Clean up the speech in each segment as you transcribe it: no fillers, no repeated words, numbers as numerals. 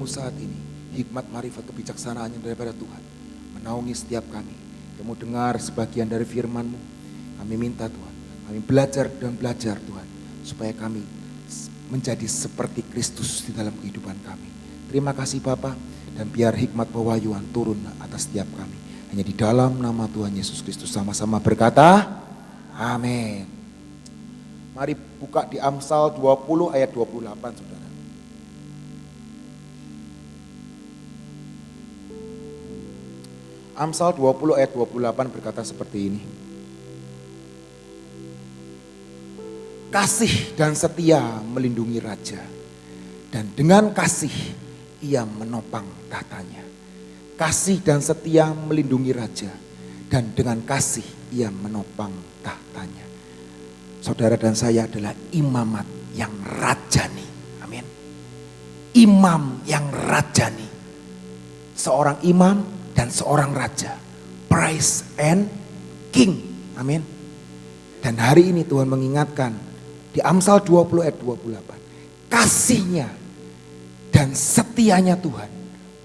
firman-Mu saat ini, hikmat, marifat, kebijaksanaan yang daripada Tuhan menaungi setiap kami. Kamu dengar sebagian dari firman-Mu, kami minta Tuhan, kami belajar dan belajar Tuhan, supaya kami menjadi seperti Kristus di dalam kehidupan kami. Terima kasih Bapa, dan biar hikmat pewahyuan turun atas setiap kami. Hanya di dalam nama Tuhan Yesus Kristus sama-sama berkata, amin. Mari buka di Amsal 20 ayat 28 saudara. Amsal 20 ayat 28 berkata seperti ini. Kasih dan setia melindungi raja, dan dengan kasih ia menopang tahtanya. Kasih dan setia melindungi raja, dan dengan kasih ia menopang tahtanya. Saudara dan saya adalah imamat yang rajani. Amin. Imam yang rajani. Seorang imam dan seorang raja. Priest and king. Amin. Dan hari ini Tuhan mengingatkan di Amsal 20 ayat 28. Kasihnya dan setianya Tuhan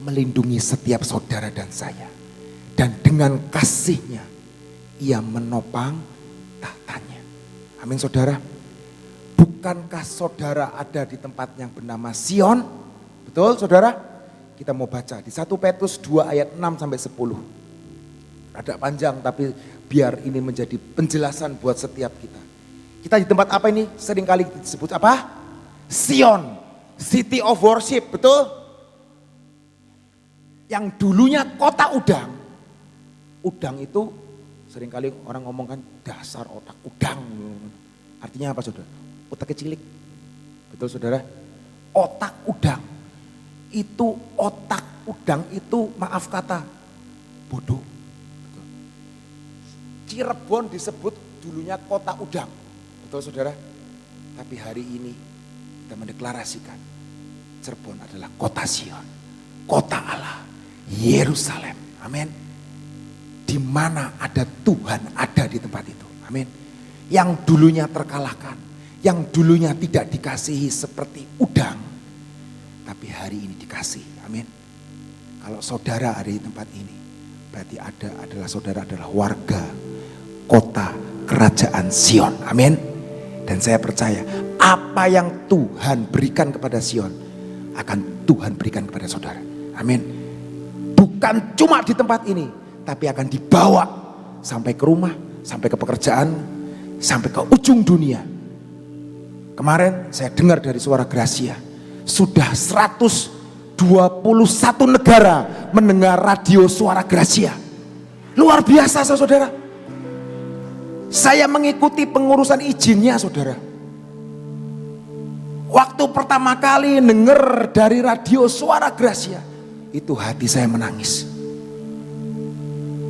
melindungi setiap saudara dan saya. Dan dengan kasihnya ia menopang tahtanya. Amin saudara. Bukankah saudara ada di tempat yang bernama Sion? Betul saudara? Kita mau baca di 1 Petrus 2 ayat 6 sampai 10. Ada panjang tapi biar ini menjadi penjelasan buat setiap kita. Kita di tempat apa ini? Seringkali disebut apa? Sion, City of Worship, betul? Yang dulunya kota udang. Udang itu seringkali orang ngomong kan dasar otak udang. Artinya apa saudara? Otak kecilik. Betul saudara? Otak udang. Itu otak udang itu maaf kata bodoh. Cirebon disebut dulunya kota udang. Betul saudara? Tapi hari ini kita mendeklarasikan Cirebon adalah kota Sion, kota Allah, Yerusalem. Amin. Di mana ada Tuhan ada di tempat itu. Amin. Yang dulunya terkalahkan, yang dulunya tidak dikasihi seperti udang, tapi hari ini dikasih. Amin. Kalau saudara ada di tempat ini, berarti saudara adalah warga kota kerajaan Sion. Amin. Dan saya percaya apa yang Tuhan berikan kepada Sion akan Tuhan berikan kepada saudara. Amin. Bukan cuma di tempat ini, tapi akan dibawa sampai ke rumah, sampai ke pekerjaan, sampai ke ujung dunia. Kemarin saya dengar dari suara Gracia, sudah 121 negara mendengar radio suara Gracia. Luar biasa saudara. Saya mengikuti pengurusan izinnya saudara. Waktu pertama kali dengar dari radio suara Gracia, itu hati saya menangis.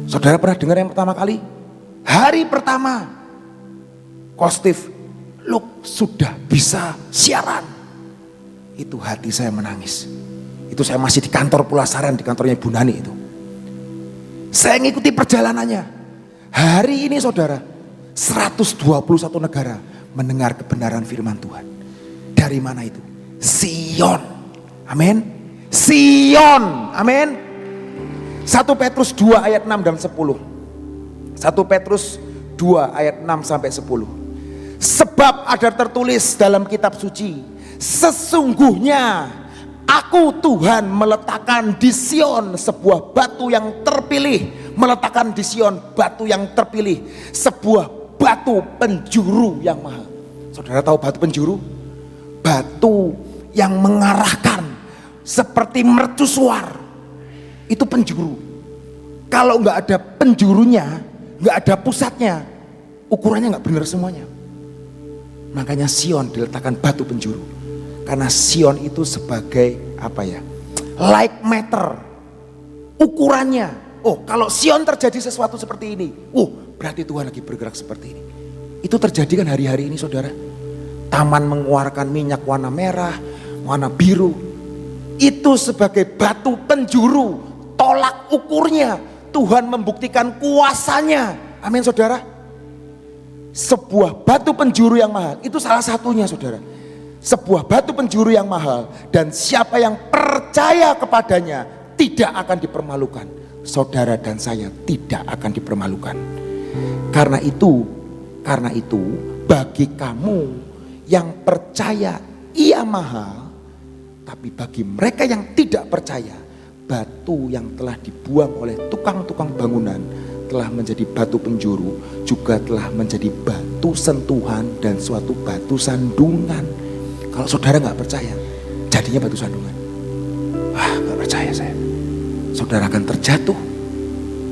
Saudara pernah dengar yang pertama kali? Hari pertama, Kostif, lu sudah bisa siaran. Itu hati saya menangis. Itu saya masih di kantor Pulasaran, di kantornya Ibu Nani itu. Saya ngikuti perjalanannya. Hari ini saudara, 121 negara mendengar kebenaran firman Tuhan. Dari mana itu? Sion. Amin. Sion. Amin. 1 Petrus 2 ayat 6 dan 10. 1 Petrus 2 ayat 6 sampai 10. Sebab ada tertulis dalam kitab suci, sesungguhnya aku Tuhan meletakkan di Sion sebuah batu yang terpilih. Meletakkan di Sion batu yang terpilih. Sebuah batu penjuru yang mahal. Saudara tahu batu penjuru? Batu yang mengarahkan seperti mercusuar. Itu penjuru. Kalau nggak ada penjurunya, nggak ada pusatnya, ukurannya nggak benar semuanya. Makanya Sion diletakkan batu penjuru. Karena Sion itu sebagai apa ya? Like meter. Ukurannya. Oh, kalau Sion terjadi sesuatu seperti ini, berarti Tuhan lagi bergerak seperti ini. Itu terjadi kan hari-hari ini saudara. Taman mengeluarkan minyak warna merah, warna biru. Itu sebagai batu penjuru. Tolak ukurnya. Tuhan membuktikan kuasanya. Amin saudara. Sebuah batu penjuru yang mahal. Itu salah satunya saudara. sebuah batu penjuru yang mahal, dan siapa yang percaya kepadanya tidak akan dipermalukan. Saudara dan saya tidak akan dipermalukan. Karena itu bagi kamu yang percaya ia mahal, tapi bagi mereka yang tidak percaya, batu yang telah dibuang oleh tukang-tukang bangunan telah menjadi batu penjuru, juga telah menjadi batu sentuhan dan suatu batu sandungan. Kalau saudara gak percaya, jadinya batu sandungan. Wah, gak percaya saya. Saudara akan terjatuh,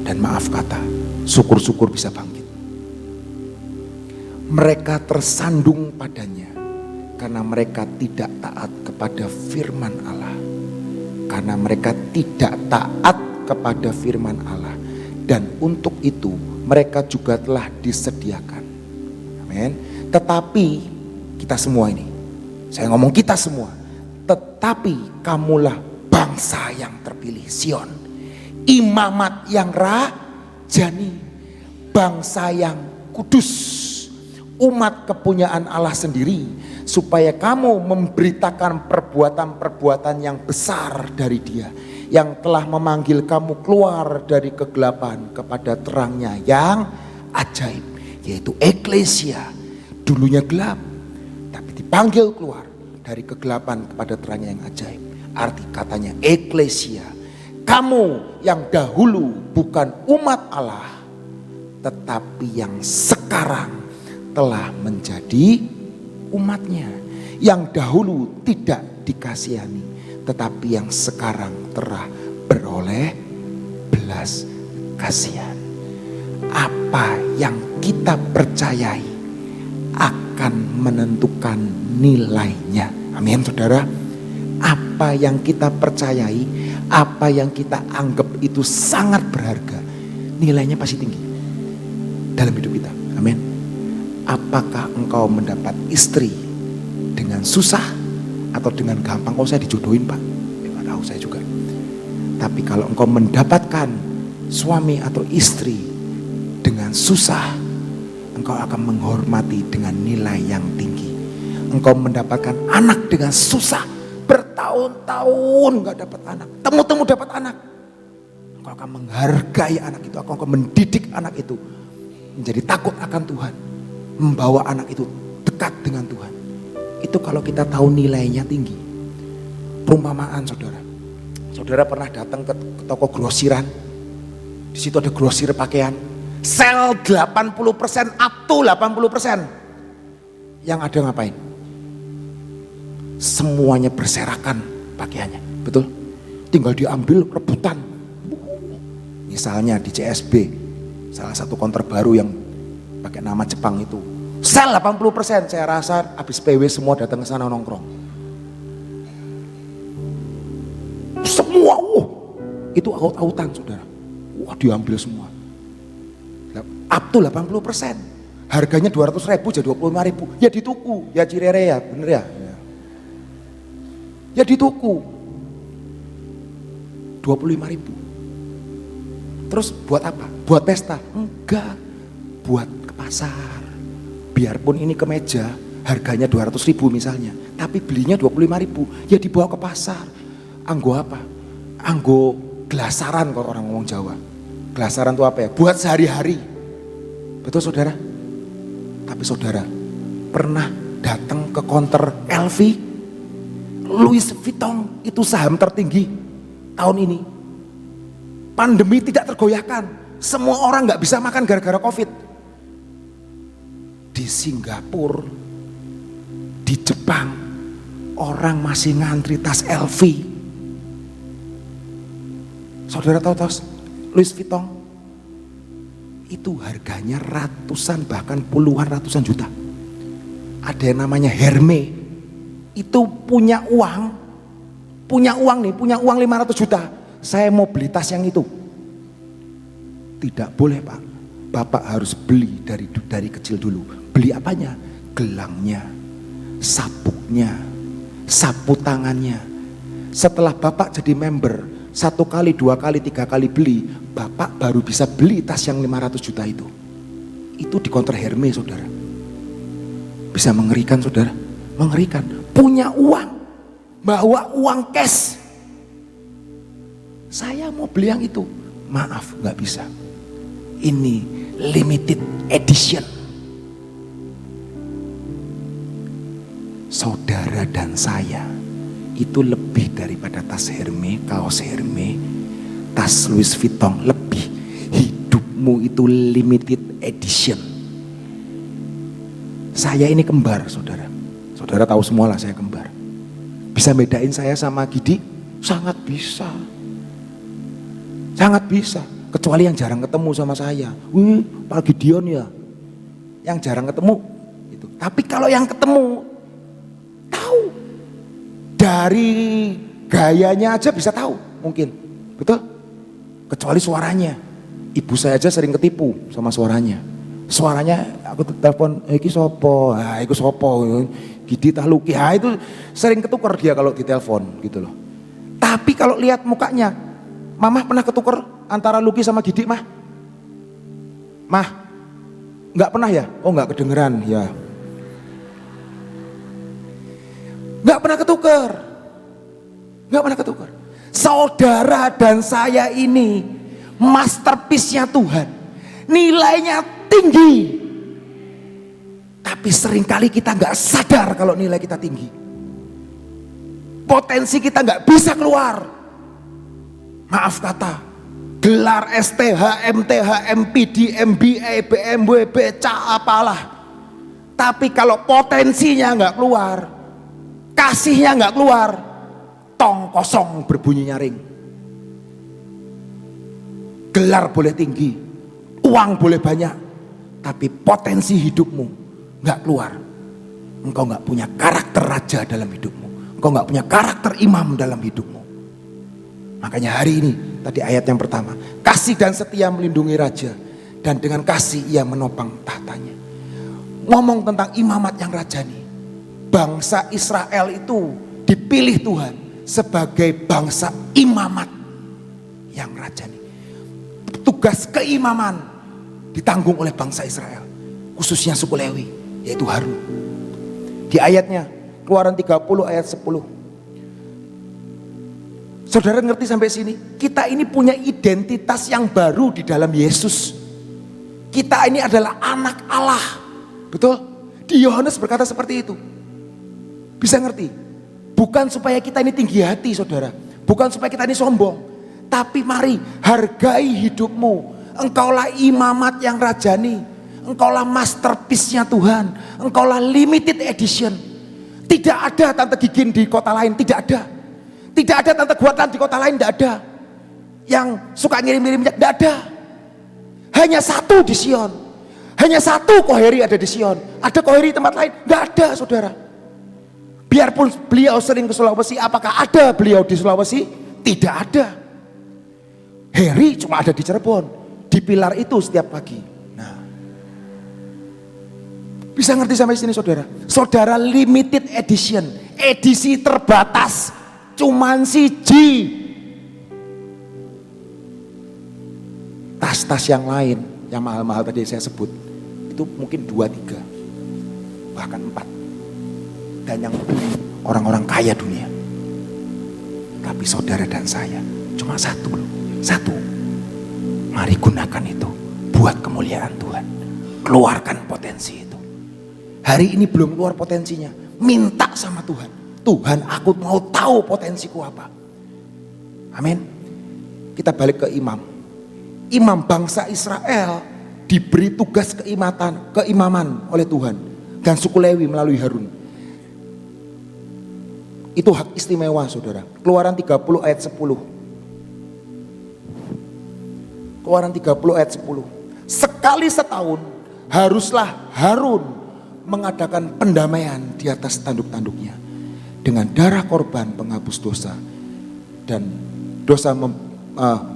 dan maaf kata, syukur-syukur bisa bangkit. Mereka tersandung padanya karena mereka tidak taat kepada firman Allah. Karena mereka tidak taat kepada firman Allah, dan untuk itu mereka juga telah disediakan. Amin. Tetapi kita semua ini, saya ngomong kita semua, tetapi kamulah bangsa yang terpilih, Sion, imamat yang rajani, bangsa yang kudus, umat kepunyaan Allah sendiri, supaya kamu memberitakan perbuatan-perbuatan yang besar dari Dia, yang telah memanggil kamu keluar dari kegelapan kepada terangnya yang ajaib, yaitu eklesia. Dulunya gelap, tapi dipanggil keluar dari kegelapan kepada terangnya yang ajaib. Arti katanya eklesia, kamu yang dahulu bukan umat Allah, tetapi yang sekarang telah menjadi umatnya. Yang dahulu tidak dikasihani, tetapi yang sekarang telah beroleh belas kasihan. Apa yang kita percayai akan menentukan nilainya. Amin, saudara. Apa yang kita percayai, apa yang kita anggap itu sangat berharga, nilainya pasti tinggi dalam hidup kita. Amin. Apakah engkau mendapat istri dengan susah atau dengan gampang? Oh, saya dijodohin, Pak. Nggak tahu saya juga. Tapi kalau engkau mendapatkan suami atau istri dengan susah, engkau akan menghormati dengan nilai yang tinggi. Engkau mendapatkan anak dengan susah, bertahun-tahun gak dapat anak, temu-temu dapat anak, engkau akan menghargai anak itu, engkau akan mendidik anak itu menjadi takut akan Tuhan, membawa anak itu dekat dengan Tuhan. Itu kalau kita tahu nilainya tinggi. Perumpamaan, saudara. Saudara pernah datang ke toko grosiran, di situ ada grosir pakaian, sel 80%, up to 80%. Yang ada ngapain? Semuanya berserakan pakaiannya, betul? Tinggal diambil rebutan. Misalnya di CSB, salah satu konter baru yang pakai nama Jepang itu, sel 80%. Saya rasa habis PW semua datang ke sana nongkrong. Semua, itu aut-autan, saudara. Wah, diambil semua. Up to 80%. Harganya 200.000 jadi 25.000. Ya dituku, ya Cirere ya, bener ya. Ya dituku 25.000. Terus buat apa? Buat pesta? Enggak, buat ke pasar. Biarpun ini kemeja harganya 200.000 misalnya, tapi belinya 25.000, ya dibawa ke pasar. Anggo apa? Anggo glasaran kalau orang ngomong Jawa. Glasaran itu apa ya? Buat sehari-hari. Betul, saudara? Tapi saudara pernah datang ke konter LV? Louis Vuitton itu saham tertinggi tahun ini. Pandemi tidak tergoyahkan. Semua orang gak bisa makan gara-gara COVID. Di Singapura, di Jepang, orang masih ngantri tas LV. Saudara tahu tas Louis Vuitton? Itu harganya ratusan, bahkan puluhan ratusan juta. Ada yang namanya Hermes. Itu punya uang nih, punya uang 500 juta. Saya mau beli tas yang itu. Tidak boleh, Pak. Bapak harus beli dari kecil dulu. Beli apanya? Gelangnya, sabuknya, sapu tangannya. Setelah Bapak jadi member, 1 kali, 2 kali, 3 kali beli, Bapak baru bisa beli tas yang 500 juta itu. Itu di konter Hermes, saudara. Bisa mengerikan, saudara. Mengerikan. punya uang, bawa uang cash. Saya mau beli yang itu, maaf gak bisa. Ini limited edition. Saudara dan saya itu lebih daripada tas Hermes, kaos Hermes, tas Louis Vuitton, lebih. Hidupmu itu limited edition. Saya ini kembar, saudara. Saudara tahu semua lah saya kembar. Bisa bedain saya sama Gidi? Sangat bisa. Sangat bisa. Kecuali yang jarang ketemu sama saya. Wih, Pak Gideon ya. Yang jarang ketemu. Itu. Tapi kalau yang ketemu, tahu. Dari gayanya aja bisa tahu mungkin. Betul? Kecuali suaranya. Ibu saya aja sering ketipu sama suaranya. Suaranya aku telepon, iki sopo, iku sopo, Gidi Tahluki, itu sering ketukar dia kalau ditelepon gitu loh. Tapi kalau lihat mukanya, Mama pernah ketukar antara Luki sama Gidi mah? Mah, nggak pernah ya? Oh nggak kedengeran ya. Nggak pernah ketukar, nggak pernah ketukar. Saudara dan saya ini masterpiece-nya Tuhan, nilainya tinggi. Tapi seringkali kita nggak sadar kalau nilai kita tinggi. Potensi kita nggak bisa keluar. Maaf kata, gelar STH, MTH, MPD, MBA, BMW, BCA apalah. Tapi kalau potensinya nggak keluar, kasihnya nggak keluar, tong kosong berbunyi nyaring. Gelar boleh tinggi, uang boleh banyak, tapi potensi hidupmu nggak keluar. Engkau nggak punya karakter raja dalam hidupmu, engkau nggak punya karakter imam dalam hidupmu. Makanya hari ini, tadi ayat yang pertama, kasih dan setia melindungi raja, dan dengan kasih ia menopang tahtanya. Ngomong tentang imamat yang rajani. Bangsa Israel itu dipilih Tuhan sebagai bangsa imamat yang rajani. Tugas keimaman ditanggung oleh bangsa Israel, khususnya suku Lewi, yaitu Harun. Di ayatnya, Keluaran 30 ayat 10. Saudara ngerti sampai sini? Kita ini punya identitas yang baru di dalam Yesus. Kita ini adalah anak Allah. Betul? Di Yohanes berkata seperti itu. Bisa ngerti? Bukan supaya kita ini tinggi hati, saudara. Bukan supaya kita ini sombong. Tapi mari hargai hidupmu. Engkaulah imamat yang rajani. Engkaulah masterpiece-nya Tuhan. Engkaulah limited edition. Tidak ada tante gigin di kota lain, tidak ada. Tidak ada tante guatan di kota lain, tidak ada. Yang suka ngirim-ngirim minyak, tidak ada. Hanya satu di Sion. Hanya satu Koheri ada di Sion. Ada Koheri tempat lain? Tidak ada, saudara. Biarpun beliau sering ke Sulawesi, apakah ada beliau di Sulawesi? Tidak ada. Heri cuma ada di Cirebon. Di pilar itu setiap pagi. Nah, bisa ngerti sampai sini, saudara? Saudara limited edition, edisi terbatas. Cuman siji. Tas-tas yang lain, yang mahal-mahal tadi saya sebut, itu mungkin 2-3, bahkan 4. Dan yang beli orang-orang kaya dunia. Tapi saudara dan saya cuma satu loh. Satu. Mari gunakan itu buat kemuliaan Tuhan. Keluarkan potensi itu. Hari ini belum keluar potensinya, minta sama Tuhan. Tuhan, aku mau tahu potensiku apa. Amin. Kita balik ke imam. Imam bangsa Israel diberi tugas keimaman oleh Tuhan dan suku Lewi melalui Harun. Itu hak istimewa, saudara. Keluaran 30 ayat 10. Keluaran 30 ayat 10. Sekali setahun haruslah Harun mengadakan pendamaian di atas tanduk-tanduknya dengan darah korban penghapus dosa dan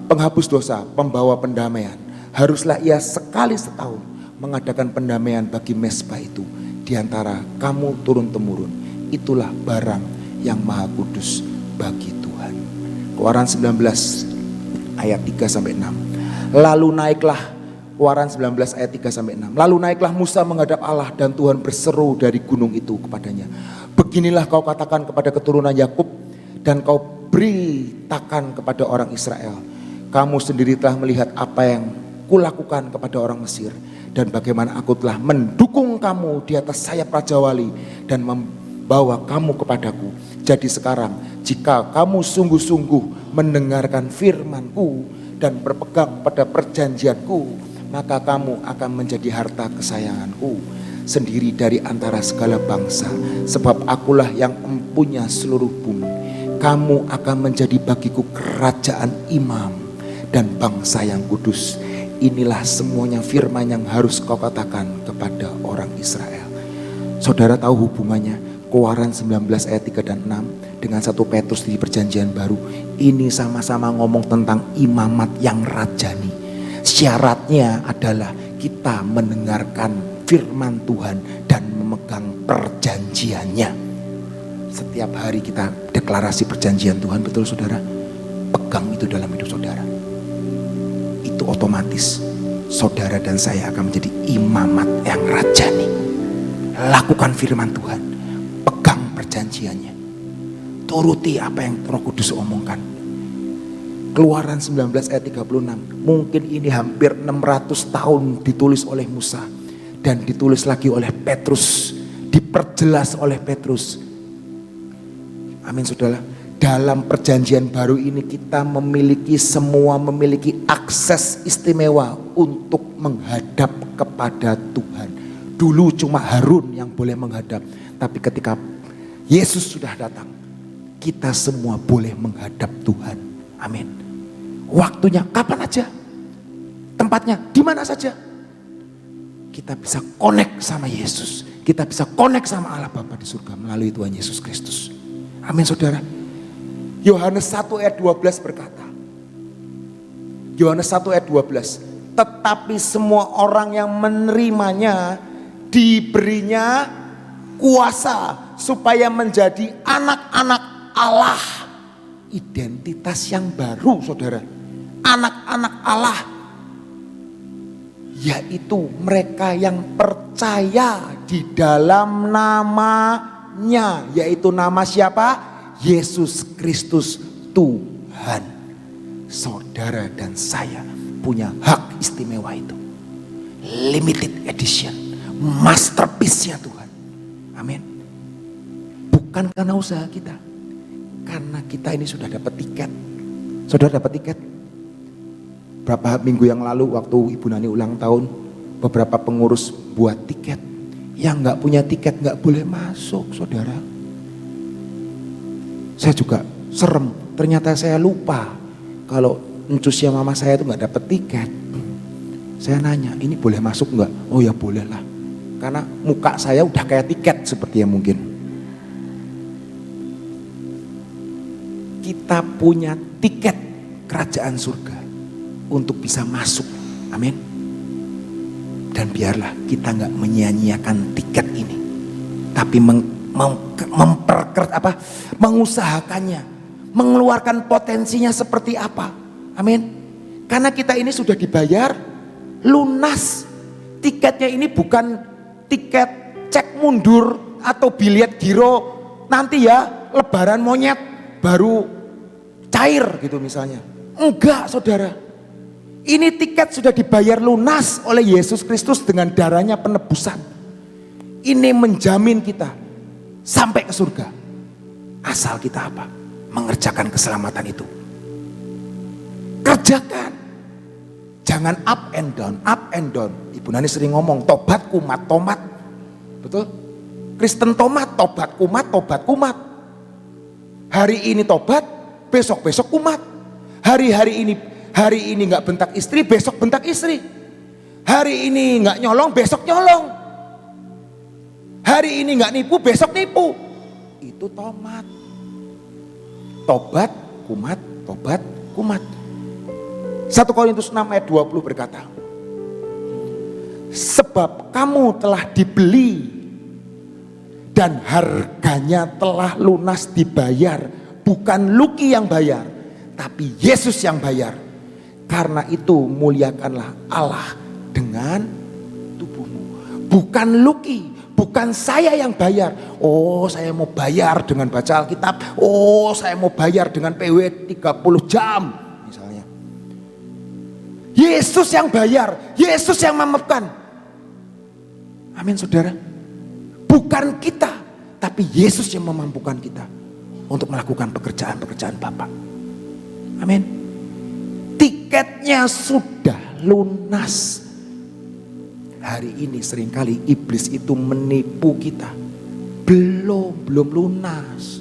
penghapus dosa, pembawa pendamaian. Haruslah ia sekali setahun mengadakan pendamaian bagi mezbah itu di antara kamu turun-temurun. Itulah barang yang maha kudus bagi Tuhan. Keluaran 19 ayat 3 sampai 6. Lalu naiklah, Keluaran 19 ayat 3 sampai 6. Lalu naiklah Musa menghadap Allah dan Tuhan berseru dari gunung itu kepadanya. Beginilah kau katakan kepada keturunan Yakub dan kau beritakan kepada orang Israel. Kamu sendiri telah melihat apa yang kulakukan kepada orang Mesir dan bagaimana aku telah mendukung kamu di atas sayap Raja Wali dan membawa kamu kepadaku. Jadi sekarang jika kamu sungguh-sungguh mendengarkan firman-Ku dan berpegang pada perjanjian-Ku, maka kamu akan menjadi harta kesayangan-Ku sendiri dari antara segala bangsa. Sebab akulah yang empunya seluruh bumi. Kamu akan menjadi bagiku kerajaan imam dan bangsa yang kudus. Inilah semuanya firman yang harus kau katakan kepada orang Israel. Saudara tahu hubungannya Keluaran 19 ayat 3 dan 6 dengan 1 Petrus di perjanjian baru. Ini sama-sama ngomong tentang imamat yang rajani. Syaratnya adalah kita mendengarkan firman Tuhan dan memegang perjanjiannya. Setiap hari kita deklarasi perjanjian Tuhan, betul saudara? Pegang itu dalam hidup saudara. Itu otomatis saudara dan saya akan menjadi imamat yang rajani. Lakukan firman Tuhan, pegang perjanjiannya, turuti apa yang Roh Kudus omongkan. Keluaran 19 ayat 36, mungkin ini hampir 600 tahun ditulis oleh Musa dan ditulis lagi oleh Petrus, diperjelas oleh Petrus. Amin saudara. Dalam perjanjian baru ini kita memiliki akses istimewa untuk menghadap kepada Tuhan. Dulu cuma Harun yang boleh menghadap, tapi ketika Yesus sudah datang, kita semua boleh menghadap Tuhan. Amin. Waktunya kapan aja, tempatnya di mana saja, kita bisa connect sama Yesus. Kita bisa connect sama Allah Bapa di surga melalui Tuhan Yesus Kristus. Amin saudara. Yohanes 1 ayat 12 berkata, Yohanes 1 ayat 12, tetapi semua orang yang menerimanya diberinya kuasa supaya menjadi anak-anak Allah. Identitas yang baru saudara, anak-anak Allah, yaitu mereka yang percaya di dalam namanya. Yaitu nama siapa? Yesus Kristus Tuhan. Saudara dan saya punya hak istimewa itu. Limited edition, masterpiece-nya Tuhan. Amin. Bukan karena usaha kita, karena kita ini sudah dapat tiket. Saudara dapat tiket. Berapa minggu yang lalu waktu Ibu Nani ulang tahun, beberapa pengurus buat tiket. Yang gak punya tiket gak boleh masuk saudara. Saya juga serem, ternyata saya lupa kalau encusnya mama saya itu gak dapat tiket. Saya nanya, ini boleh masuk gak? Oh ya boleh lah, karena muka saya udah kayak tiket seperti yang mungkin. Kita punya tiket kerajaan surga untuk bisa masuk. Amin. Dan biarlah kita gak menyia-nyiakan tiket ini, tapi mengusahakannya, mengeluarkan potensinya seperti apa. Amin. Karena kita ini sudah dibayar lunas. Tiketnya ini bukan tiket cek mundur atau bilet giro nanti ya lebaran monyet baru cair gitu misalnya. Enggak saudara. Ini tiket sudah dibayar lunas oleh Yesus Kristus dengan darahnya penebusan. Ini menjamin kita sampai ke surga. Asal kita apa? Mengerjakan keselamatan itu. Kerjakan. Jangan up and down, up and down. Ibu Nani sering ngomong tobat kumat, tomat. Betul? Kristen tomat, tobat kumat, tobat kumat. Hari ini tobat, besok-besok kumat. Hari ini gak bentak istri, besok bentak istri. Hari ini gak nyolong, besok nyolong. Hari ini gak nipu, besok nipu. Itu tomat. Tobat, kumat, tobat, kumat. 1 Korintus 6 ayat 20 berkata, sebab kamu telah dibeli dan harganya telah lunas dibayar. Bukan Luki yang bayar, tapi Yesus yang bayar. Karena itu muliakanlah Allah dengan tubuhmu. Bukan Luki, Bukan saya yang bayar. Oh, saya mau bayar dengan baca Alkitab. Oh, saya mau bayar dengan PW 30 jam misalnya. Yesus yang bayar, Yesus yang memampukan. Amin saudara. Bukan kita, tapi Yesus yang memampukan kita untuk melakukan pekerjaan-pekerjaan Bapa. Amin. Tiketnya sudah lunas. Hari ini seringkali iblis itu menipu kita. Belum lunas.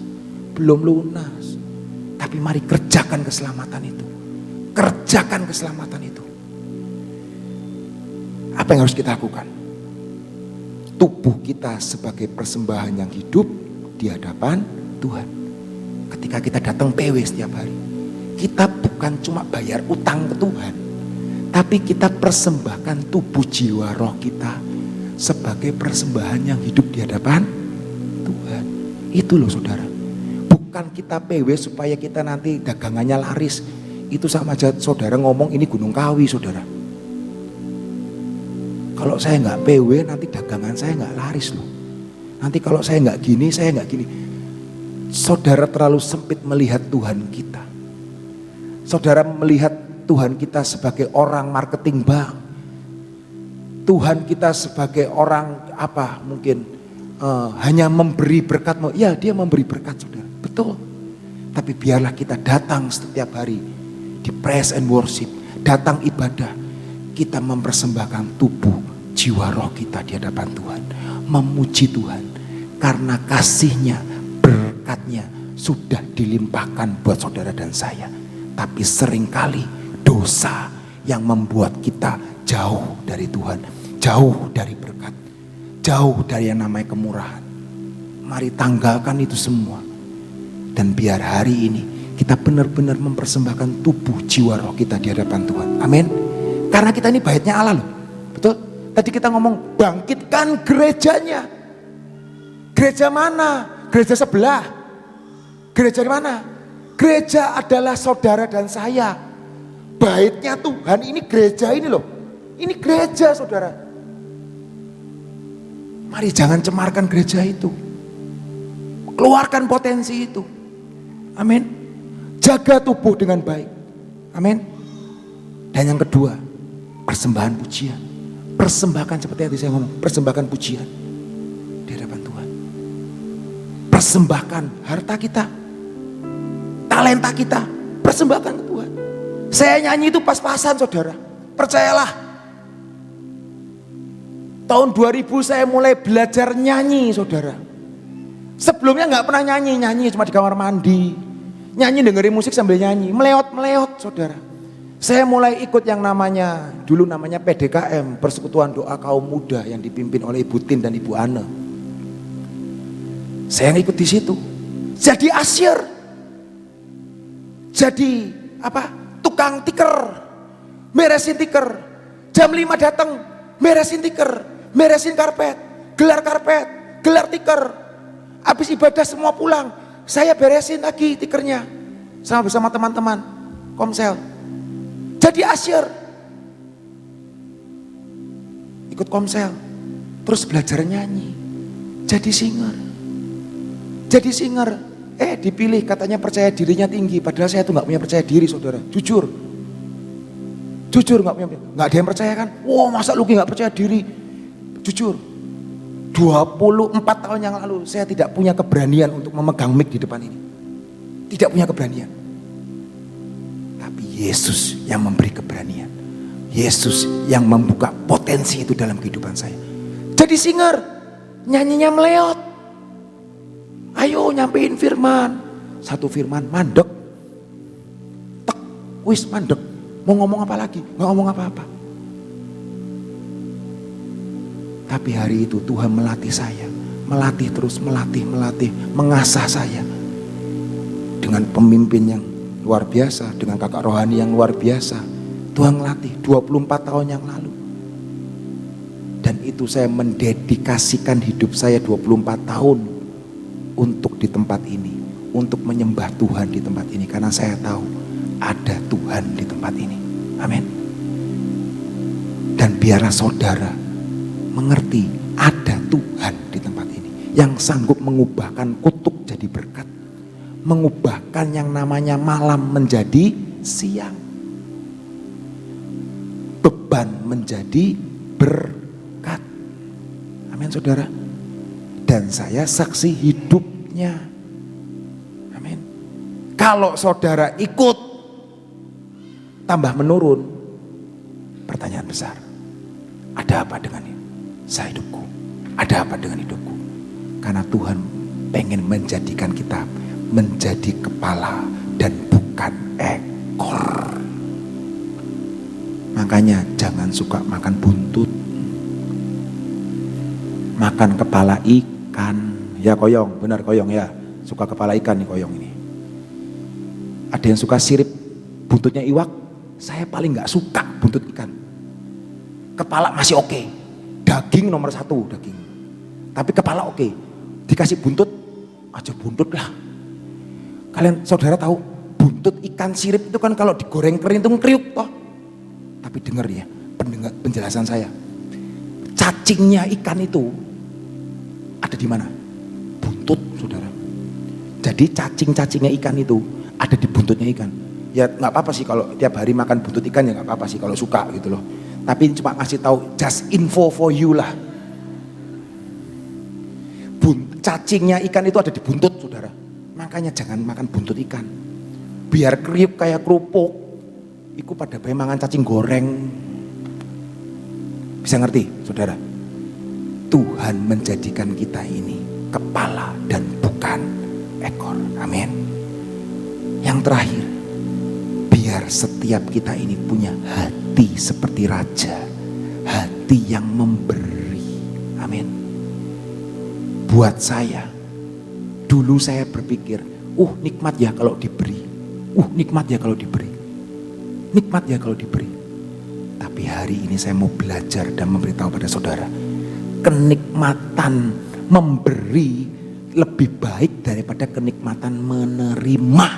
Tapi mari kerjakan keselamatan itu. Kerjakan keselamatan itu. Apa yang harus kita lakukan? Tubuh kita sebagai persembahan yang hidup di hadapan Tuhan. Ketika kita datang PW setiap hari, kita bukan cuma bayar utang ke Tuhan, tapi kita persembahkan tubuh jiwa roh kita sebagai persembahan yang hidup di hadapan Tuhan. Itu loh saudara. Bukan kita PW supaya kita nanti dagangannya laris. Itu sama aja saudara ngomong ini Gunung Kawi saudara. Kalau saya nggak PW nanti dagangan saya nggak laris loh. Nanti kalau saya nggak gini, saya nggak gini. Saudara terlalu sempit melihat Tuhan kita. Saudara melihat Tuhan kita sebagai orang marketing bank. Tuhan kita sebagai orang apa mungkin hanya memberi berkat. Ya dia memberi berkat saudara, betul. Tapi biarlah kita datang setiap hari di praise and worship, datang ibadah. Kita mempersembahkan tubuh, jiwa roh kita di hadapan Tuhan. Memuji Tuhan. Karena kasihnya, berkatnya sudah dilimpahkan buat saudara dan saya. Tapi seringkali dosa yang membuat kita jauh dari Tuhan. Jauh dari berkat. Jauh dari yang namanya kemurahan. Mari tanggalkan itu semua. Dan biar hari ini kita benar-benar mempersembahkan tubuh, jiwa roh kita di hadapan Tuhan. Amin. Karena kita ini baitnya Allah loh. Betul? Tadi kita ngomong bangkitkan gerejanya. Gereja mana? Gereja sebelah. Gereja di mana? Gereja adalah saudara dan saya. Baitnya Tuhan ini gereja ini loh. Ini gereja saudara. Mari jangan cemarkan gereja itu. Keluarkan potensi itu. Amin. Jaga tubuh dengan baik. Amin. Dan yang kedua, persembahan pujian. Persembahkan seperti yang tadi saya ngomong, persembahkan pujian di hadapan Tuhan. Persembahkan harta kita, talenta kita, persembahkan ke Tuhan. Saya nyanyi itu pas-pasan saudara, percayalah. Tahun 2000 saya mulai belajar nyanyi saudara. Sebelumnya gak pernah nyanyi cuma di kamar mandi. Nyanyi dengerin musik sambil nyanyi, meleot saudara. Saya mulai ikut yang dulu namanya PDKM, Persekutuan Doa Kaum Muda yang dipimpin oleh Ibu Tin dan Ibu Ane. Saya yang ikut di situ. Jadi asyir. Jadi tukang tiker. Beresin tiker. Jam 5 datang, beresin tiker, beresin karpet, gelar tiker. Habis ibadah semua pulang, saya beresin lagi tikernya bersama teman-teman Komsel. Jadi asyir, ikut Komsel, terus belajar nyanyi, jadi singer. Dipilih katanya percaya dirinya tinggi, padahal saya tuh nggak punya percaya diri saudara, jujur nggak ada yang percaya kan? Wah masa lu nggak percaya diri? Jujur, 24 tahun yang lalu saya tidak punya keberanian untuk memegang mic di depan ini, tidak punya keberanian. Yesus yang memberi keberanian. Yesus yang membuka potensi itu dalam kehidupan saya. Jadi singer, nyanyinya meleot. Ayo nyampein firman. Satu firman mandek. Tek, wis mandek. Mau ngomong apa lagi? Nggak ngomong apa-apa. Tapi hari itu Tuhan melatih saya. Melatih terus, melatih. Mengasah saya. Dengan pemimpin yang luar biasa, dengan kakak rohani yang luar biasa. Tuhan melatih 24 tahun yang lalu. Dan itu saya mendedikasikan hidup saya 24 tahun untuk di tempat ini, untuk menyembah Tuhan di tempat ini, karena saya tahu ada Tuhan di tempat ini. Amin. Dan biarlah saudara mengerti ada Tuhan di tempat ini yang sanggup mengubahkan kutuk jadi berkat, mengubahkan yang namanya malam menjadi siang, beban menjadi berkat. Amin saudara. Dan saya saksi hidupnya. Amin. Kalau saudara ikut tambah menurun, pertanyaan besar, ada apa dengan saya hidupku? Ada apa dengan hidupku? Karena Tuhan pengen menjadikan kita menjadi kepala dan bukan ekor. Makanya jangan suka makan buntut, makan kepala ikan. Ya Koyong, benar Koyong ya, suka kepala ikan nih Koyong ini. Ada yang suka sirip buntutnya iwak, saya paling gak suka buntut ikan. Kepala masih oke, daging nomor 1 daging. Tapi kepala oke, dikasih buntut, aja buntut lah. Kalian saudara tahu buntut ikan sirip itu kan kalau digoreng kering itu kriuk toh. Tapi dengar ya penjelasan saya. Cacingnya ikan itu ada di mana? Buntut saudara. Jadi cacing-cacingnya ikan itu ada di buntutnya ikan. Ya nggak apa-apa sih kalau tiap hari makan buntut ikan, ya nggak apa-apa sih kalau suka gitu loh. Tapi cuma ngasih tahu just info for you lah. Cacingnya ikan itu ada di buntut saudara. Makanya jangan makan buntut ikan. Biar kriuk kayak kerupuk. Iku pada bae mangan cacing goreng. Bisa ngerti saudara? Tuhan menjadikan kita ini kepala dan bukan ekor. Amin. Yang terakhir, biar setiap kita ini punya hati seperti raja, hati yang memberi. Amin. Buat saya, dulu saya berpikir, nikmat ya kalau diberi, nikmat ya kalau diberi, nikmat ya kalau diberi. Tapi hari ini saya mau belajar dan memberitahu pada saudara, kenikmatan memberi lebih baik daripada kenikmatan menerima.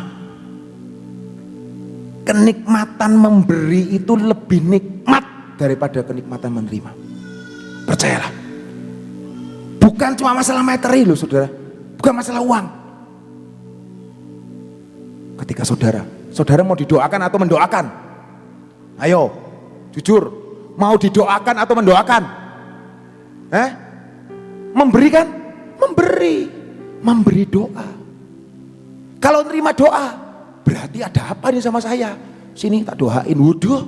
Kenikmatan memberi itu lebih nikmat daripada kenikmatan menerima. Percayalah. Bukan cuma masalah materi loh saudara. Bukan masalah uang. Ketika saudara mau didoakan atau mendoakan? Ayo, jujur. Mau didoakan atau mendoakan? Memberi kan? Memberi doa. Kalau nerima doa, berarti ada apa nih sama saya? Sini tak doain, waduh.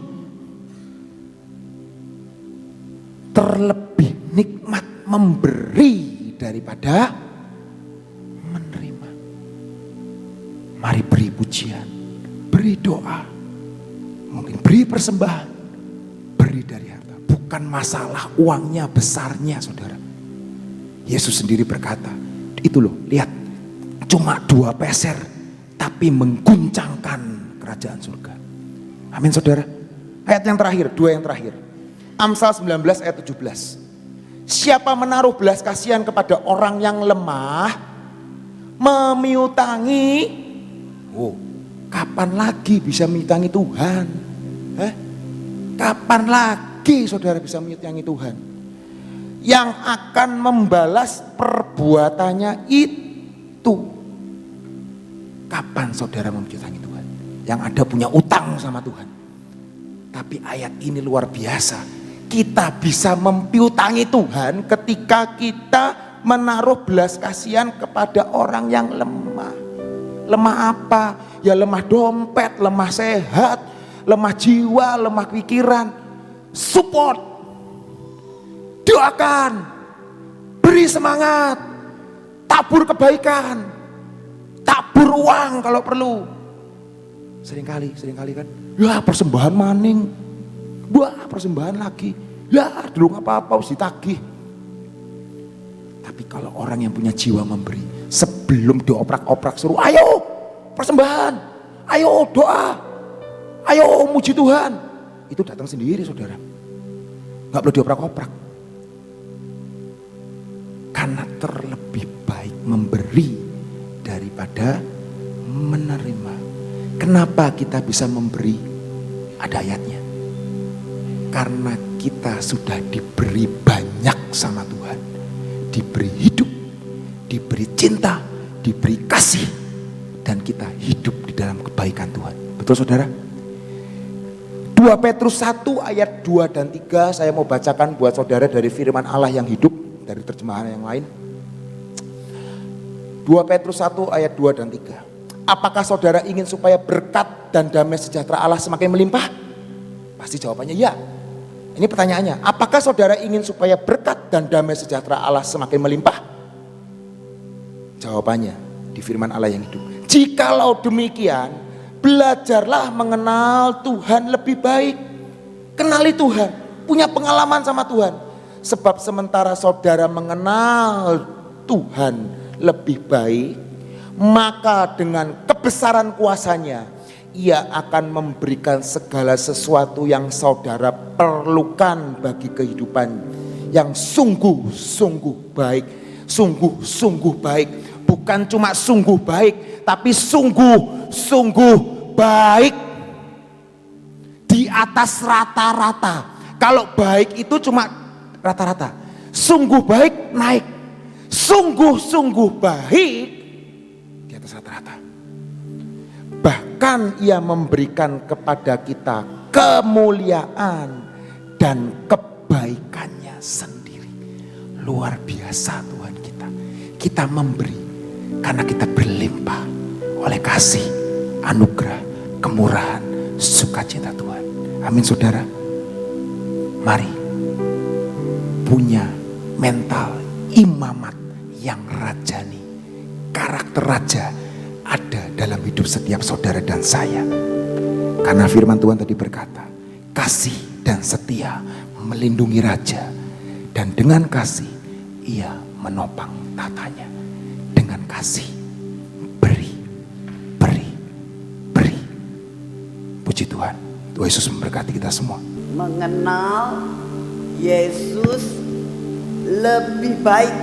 Terlebih nikmat memberi daripada menerima. Mari beri pujian, beri doa, mungkin beri persembahan, beri dari harta. Bukan masalah uangnya besarnya saudara. Yesus sendiri berkata, itu loh lihat, cuma 2 peser tapi mengguncangkan kerajaan surga. Amin saudara. Ayat yang terakhir, 2 yang terakhir. Amsal 19 ayat 17. Siapa menaruh belas kasihan kepada orang yang lemah, memiutangi, kapan lagi bisa memiutangi Tuhan? Kapan lagi saudara bisa memiutangi Tuhan? Yang akan membalas perbuatannya itu. Kapan saudara memiutangi Tuhan? Yang ada punya utang sama Tuhan. Tapi ayat ini luar biasa. Kita bisa mempiutangi Tuhan ketika kita menaruh belas kasihan kepada orang yang lemah. Lemah apa? Ya lemah dompet, lemah sehat, lemah jiwa, lemah pikiran. Support. Doakan. Beri semangat. Tabur kebaikan. Tabur uang kalau perlu. Seringkali kan. Ya persembahan maning. Wah persembahan lagi. Ya dulu gak apa-apa harus ditagih. Tapi kalau orang yang punya jiwa memberi, sebelum dioprak-oprak suruh, ayo persembahan, ayo doa, ayo muji Tuhan. Itu datang sendiri saudara. Gak perlu dioprak-oprak. Karena terlebih baik memberi daripada menerima. Kenapa kita bisa memberi? Ada ayatnya. Karena kita sudah diberi banyak sama Tuhan. diberi hidup, diberi cinta, diberi kasih, dan kita hidup di dalam kebaikan Tuhan. Betul saudara? 2 Petrus 1 ayat 2 dan 3 saya mau bacakan buat saudara dari firman Allah yang hidup, dari terjemahan yang lain. 2 Petrus 1 ayat 2 dan 3. Apakah saudara ingin supaya berkat dan damai sejahtera Allah semakin melimpah? Pasti jawabannya ya. Ini pertanyaannya, apakah saudara ingin supaya berkat dan damai sejahtera Allah semakin melimpah? Jawabannya di firman Allah yang hidup. Jikalau demikian, belajarlah mengenal Tuhan lebih baik. Kenali Tuhan, punya pengalaman sama Tuhan. Sebab sementara saudara mengenal Tuhan lebih baik, maka dengan kebesaran kuasanya Ia akan memberikan segala sesuatu yang saudara perlukan bagi kehidupan yang sungguh-sungguh baik. Sungguh-sungguh baik, bukan cuma sungguh baik, tapi sungguh-sungguh baik. Di atas rata-rata. Kalau baik itu cuma rata-rata, sungguh baik naik, sungguh-sungguh baik di atas rata-rata. Bahkan Ia memberikan kepada kita kemuliaan dan kebaikannya sendiri. Luar biasa Tuhan kita. Kita memberi karena kita berlimpah oleh kasih, anugerah, kemurahan, sukacita Tuhan. Amin saudara. Mari punya mental imamat yang rajani. Karakter raja ada dalam hidup setiap saudara dan saya. Karena firman Tuhan tadi berkata, kasih dan setia melindungi raja, dan dengan kasih Ia menopang tatanya. Dengan kasih beri, beri, beri. Puji Tuhan. Tuhan Yesus memberkati kita semua. Mengenal Yesus lebih baik,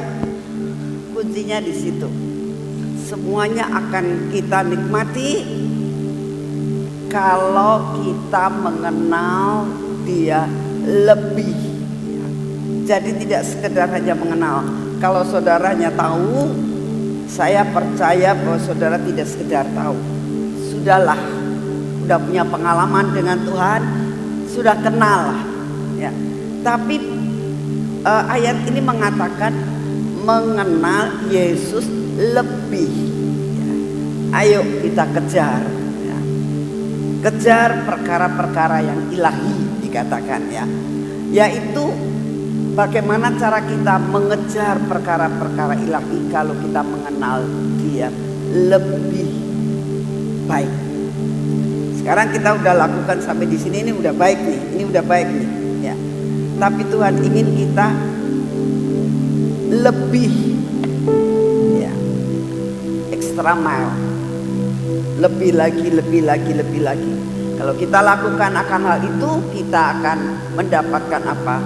kuncinya di situ. Semuanya akan kita nikmati kalau kita mengenal Dia lebih. Jadi tidak sekedar hanya mengenal. Kalau saudaranya tahu, saya percaya bahwa saudara tidak sekedar tahu. Sudahlah, sudah punya pengalaman dengan Tuhan, sudah kenal lah. Ya. Tapi ayat ini mengatakan mengenal Yesus lebih. Ya. Ayo kita kejar. Ya. Kejar perkara-perkara yang ilahi dikatakan ya. Yaitu bagaimana cara kita mengejar perkara-perkara ilahi kalau kita mengenal Dia lebih baik. Sekarang kita udah lakukan sampai di sini, ini udah baik nih, ini udah baik nih, ya. Tapi Tuhan ingin kita lebih, ya, extra mile, lebih lagi, lebih lagi, lebih lagi. Kalau kita lakukan akan hal itu, kita akan mendapatkan apa?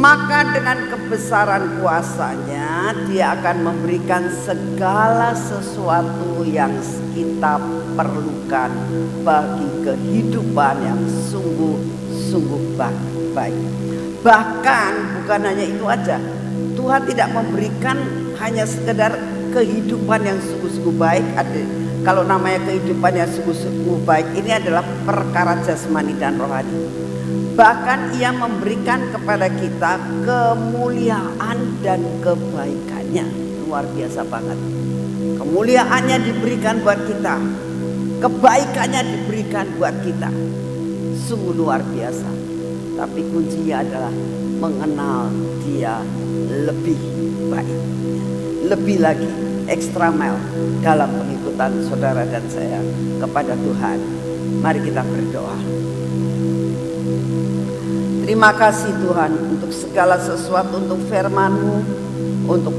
Maka dengan kebesaran kuasanya Dia akan memberikan segala sesuatu yang kita perlukan bagi kehidupan yang sungguh-sungguh baik. Bahkan bukan hanya itu aja, Tuhan tidak memberikan hanya sekedar kehidupan yang sungguh-sungguh baik. Kalau namanya kehidupan yang sungguh-sungguh baik, ini adalah perkara jasmani dan rohani. Bahkan Ia memberikan kepada kita kemuliaan dan kebaikannya. Luar biasa banget. Kemuliaannya diberikan buat kita, kebaikannya diberikan buat kita. Sungguh luar biasa. Tapi kuncinya adalah mengenal Dia lebih baik. Lebih lagi, extra mile dalam pengikutan saudara dan saya kepada Tuhan. Mari kita berdoa. Terima kasih Tuhan untuk segala sesuatu, untuk firman-Mu, untuk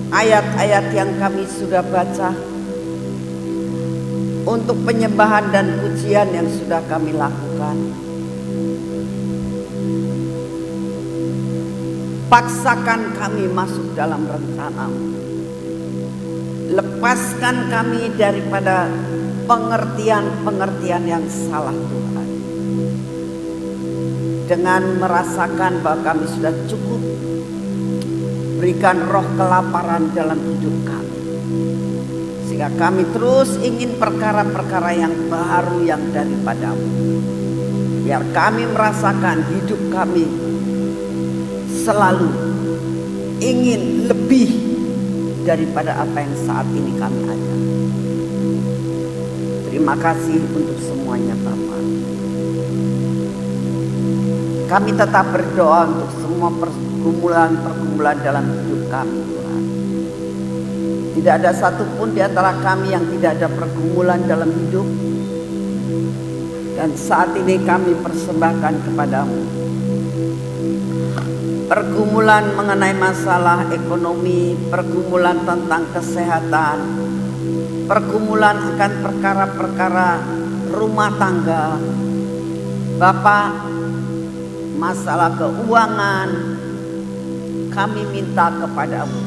ayat-ayat yang kami sudah baca, untuk penyembahan dan pujian yang sudah kami lakukan. Paksakan kami masuk dalam rencana-Mu. Lepaskan kami daripada pengertian-pengertian yang salah Tuhan. Dengan merasakan bahwa kami sudah cukup, Berikan roh kelaparan dalam hidup kami, sehingga kami terus ingin perkara-perkara yang baru yang daripadamu. Biar kami merasakan hidup kami selalu ingin lebih daripada apa yang saat ini kami ada. Terima kasih untuk semuanya Bapak. Kami tetap berdoa untuk semua pergumulan-pergumulan dalam hidup kami Tuhan. Tidak ada satupun di antara kami yang tidak ada pergumulan dalam hidup. Dan saat ini kami persembahkan kepadamu pergumulan mengenai masalah ekonomi, pergumulan tentang kesehatan, pergumulan akan perkara-perkara rumah tangga. Bapak, masalah keuangan, kami minta kepadamu.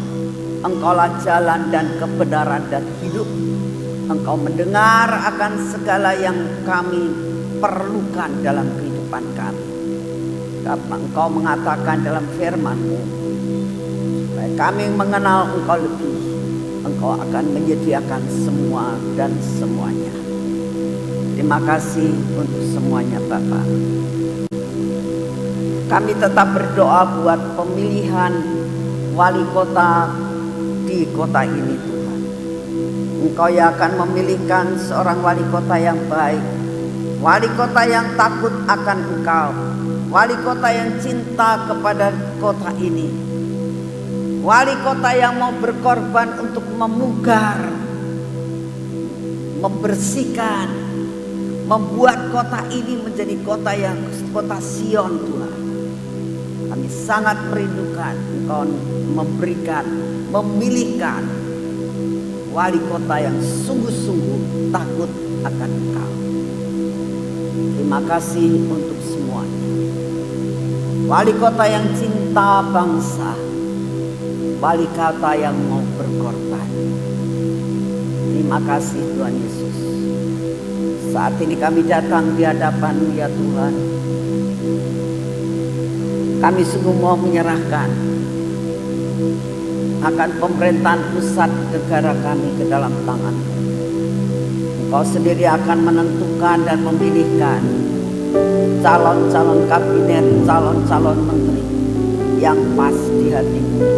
Engkaulah jalan dan kebenaran dan hidup. Engkau mendengar akan segala yang kami perlukan dalam kehidupan kami. Engkau mengatakan dalam firman-Mu, supaya kami mengenal Engkau lebih, Engkau akan menyediakan semua dan semuanya. Terima kasih untuk semuanya Bapak. Kami tetap berdoa buat pemilihan wali kota di kota ini Tuhan. Engkau yang akan memilihkan seorang wali kota yang baik, wali kota yang takut akan Engkau, wali kota yang cinta kepada kota ini, wali kota yang mau berkorban untuk memugar, membersihkan, membuat kota ini menjadi kota yang kota Sion Tuhan. Kami sangat merindukan Engkau memberikan, memilihkan wali kota yang sungguh-sungguh takut akan Engkau. Terima kasih untuk semuanya. Wali kota yang cinta bangsa, wali kota yang mau berkorban. Terima kasih Tuhan Yesus. Saat ini kami datang di hadapan-Mu ya Tuhan. Kami sungguh mau menyerahkan akan pemerintahan pusat negara kami ke dalam tangan-Mu. Engkau sendiri akan menentukan dan memilihkan calon-calon kabinet, calon-calon menteri yang pas di hati-Mu.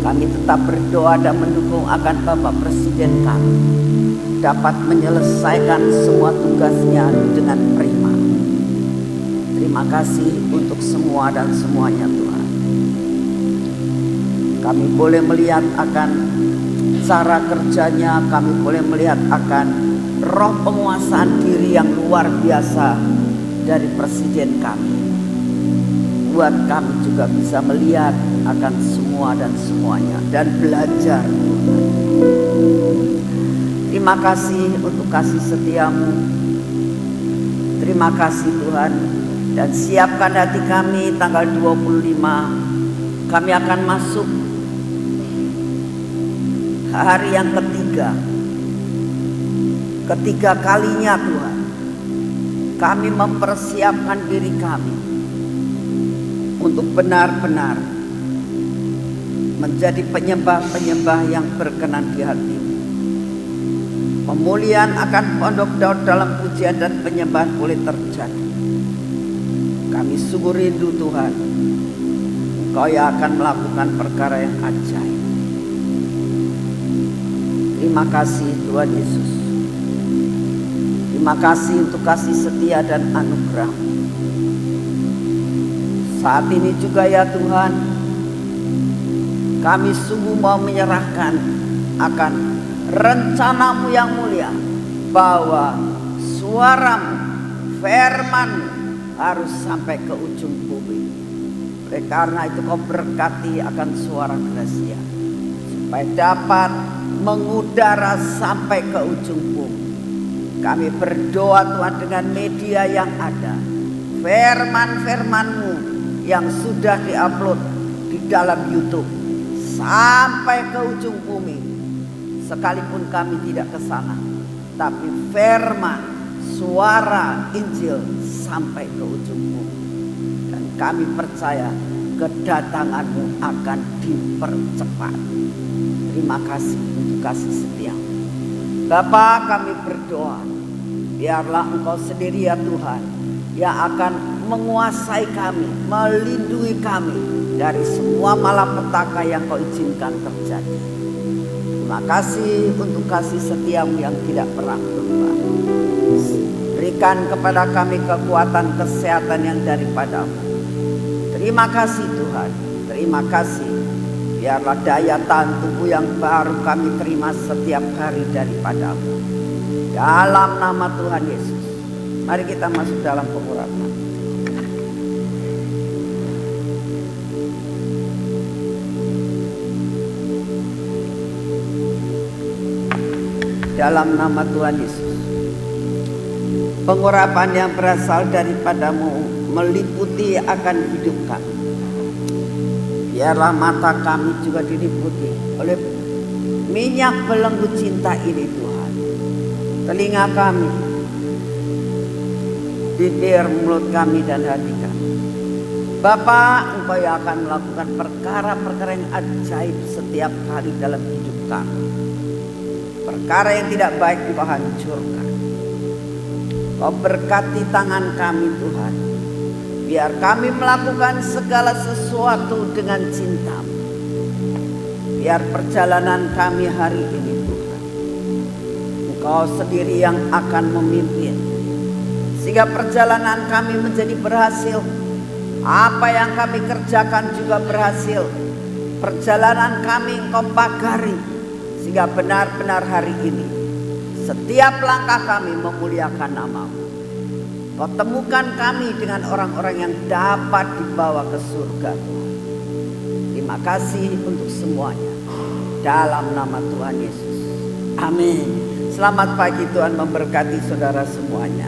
Kami tetap berdoa dan mendukung akan Bapak Presiden kami dapat menyelesaikan semua tugasnya dengan prima. Terima kasih untuk semua dan semuanya Tuhan. Kami boleh melihat akan cara kerjanya, kami boleh melihat akan roh penguasaan diri yang luar biasa dari Presiden kami. Buat kami juga bisa melihat akan semua dan semuanya dan belajar. Terima kasih untuk kasih setia-Mu. Terima kasih Tuhan. Dan siapkan hati kami tanggal 25. Kami akan masuk hari yang ketiga kalinya Tuhan. Kami mempersiapkan diri kami untuk benar-benar menjadi penyembah-penyembah yang berkenan di hati-Mu. Pemulihan akan Pondok Daud dalam pujian dan penyembahan boleh terjadi. Kami sungguh rindu Tuhan. Engkau yang akan melakukan perkara yang ajaib. Terima kasih Tuhan Yesus. Terima kasih untuk kasih setia dan anugerah. Saat ini juga ya Tuhan, kami sungguh mau menyerahkan akan rencana-Mu yang mulia, bahwa suara-Mu, firman-Mu harus sampai ke ujung bumi. Oleh karena itu Kau berkati akan suara Gracia, supaya dapat mengudara sampai ke ujung bumi. Kami berdoa Tuhan dengan media yang ada, firman-firman-Mu yang sudah diupload di dalam YouTube sampai ke ujung bumi. Sekalipun kami tidak ke sana, tapi firman, suara Injil sampai ke ujung bumi. Dan kami percaya kedatangan-Mu akan dipercepat. Terima kasih untuk kasih setia. Bapa, kami berdoa, biarlah Engkau sendiri ya Tuhan yang akan menguasai kami, melindungi kami dari semua malapetaka yang Kau izinkan terjadi. Terima kasih untuk kasih setiamu yang tidak pernah berubah. Berikan kepada kami kekuatan kesehatan yang daripada-Mu. Terima kasih Tuhan, terima kasih. Biarlah daya tahan tubuh yang baru kami terima setiap hari daripada-Mu. Dalam nama Tuhan Yesus, mari kita masuk dalam pengurapan. Dalam nama Tuhan Yesus, pengurapan yang berasal daripada-Mu meliputi akan hidup kami. Biarlah mata kami juga diliputi oleh minyak belenggu cinta ini Tuhan. Telinga kami, bibir, mulut kami dan hati kami. Bapa, Engkau yang akan melakukan perkara-perkara yang ajaib setiap kali dalam hidup kami. Perkara yang tidak baik Engkau hancurkan. Kau berkati tangan kami Tuhan. Biar kami melakukan segala sesuatu dengan cinta-Mu. Biar perjalanan kami hari ini Tuhan, Engkau sendiri yang akan memimpin. Sehingga perjalanan kami menjadi berhasil. Apa yang kami kerjakan juga berhasil. Perjalanan kami Engkau pagari. Sehingga benar-benar hari ini setiap langkah kami memuliakan nama-Mu. Kau temukan kami dengan orang-orang yang dapat dibawa ke surga Tuhan. Terima kasih untuk semuanya. Dalam nama Tuhan Yesus. Amin. Selamat pagi, Tuhan memberkati saudara semuanya.